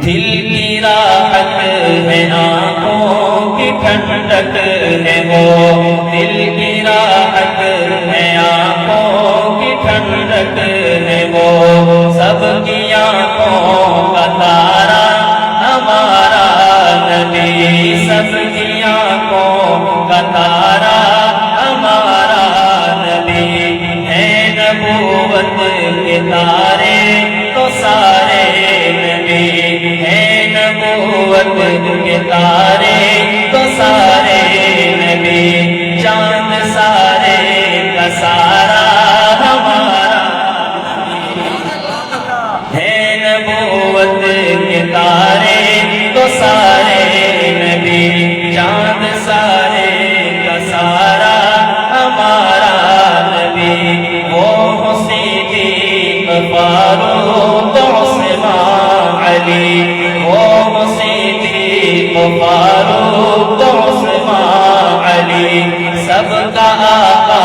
دل کی راحت ہے آنکھوں کی ٹھنڈک ہے وہ، دل کی راحت ہے آنکھوں کی ٹھنڈک ہے وہ، سب کی آنکھوں کا تارا ہمارا نبی، سب کی آنکھوں کا تارا ہمارا نبی ہے، نبوت کے تارے تو سارے نبی ہے، نبوت کے تارے تو سارے نبی، چاند سارے کا سارا ہمارا ہے، نبوت کے تارے تو سارے نبی، چاند سارے کا سارا ہمارا نبی، وہ صدیق فاروق عثمان علی، وہ صدیق فاروق عثمان علی، سب کا آقا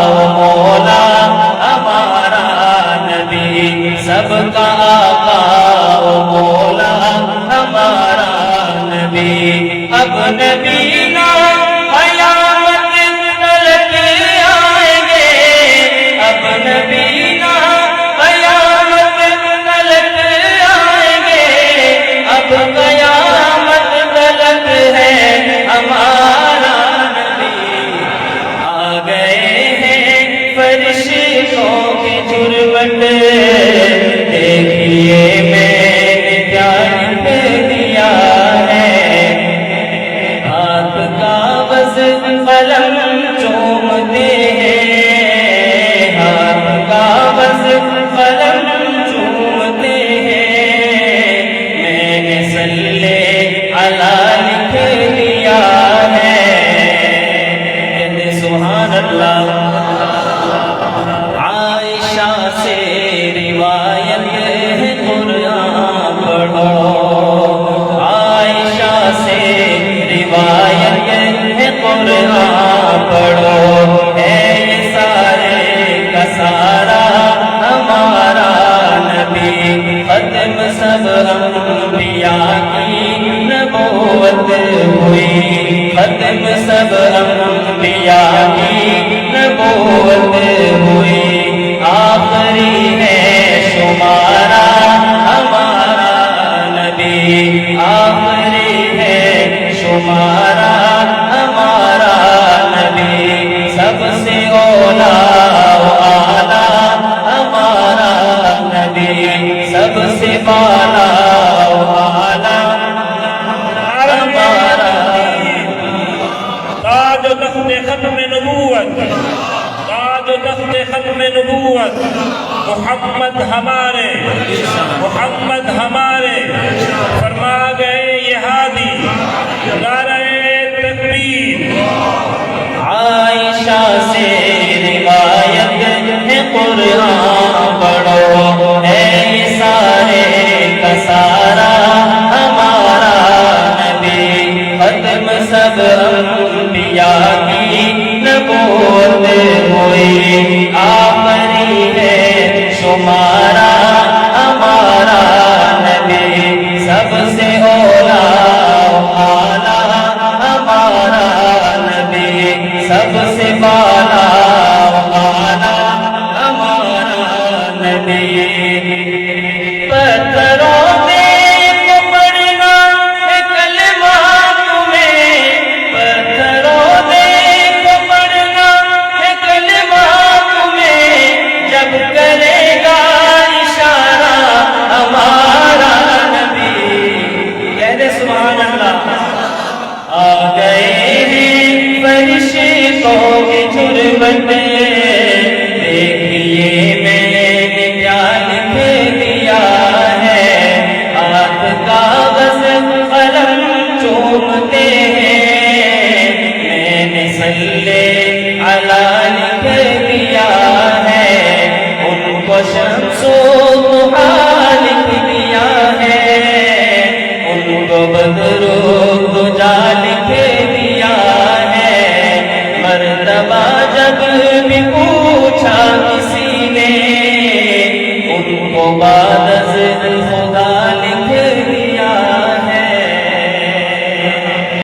و مولا ہمارا نبی، سب کا آقا و مولا ہمارا نبی، اب نبی نا قیامت تلک آئیں گے، اب نبی نا قیامت تلک آئیں گے، اب قیامت تلک ہے ہمارا نبی، آ گئے ہیں فرشتوں کی جھرمٹ، دیکھیے میں نے کیا لکھ دیا ہے، ہاتھ کاغذ قلم چومتے ہیں، ہاتھ کاغذ قلم چومتے ہیں، میں نے صلی علی لکھ دیا ہے، کہتے سبحان اللہ۔ عائشہ سے روایت ہے قرآن پڑھو، عائشہ سے روایت ہے قرآن پڑھو، ہے یہ سارے کا سارا ہمارا نبی، ختم سب انبیاء کی نبوت ہوئی، ختم سب انبیاء کی نبوت ہوئی، آخری ہے شمارا ہمارا نبی، آخری ہے شمارا ہمارا نبی، سب سے اولا و اعلیٰ ہمارا نبی، سب سے بالا و اعلیٰ ہمارا تاج و تخت ختم نبوت، تاج و تخت ختم نبوت، محمد ہمارے، محمد ہمارے، فرما گئے یہ ہادی، نعرہ تکبیر۔ عائشہ سے روایت ہے قرآن پڑھو، ہے یہ سارے کا سارا ہمارا نبی، ختم سب انبیاء کی نبوت ہوئی، آخری ہے شمارا ہمارا نبی، سب سے اولا و اعلیٰ ہمارا نبی، سب سے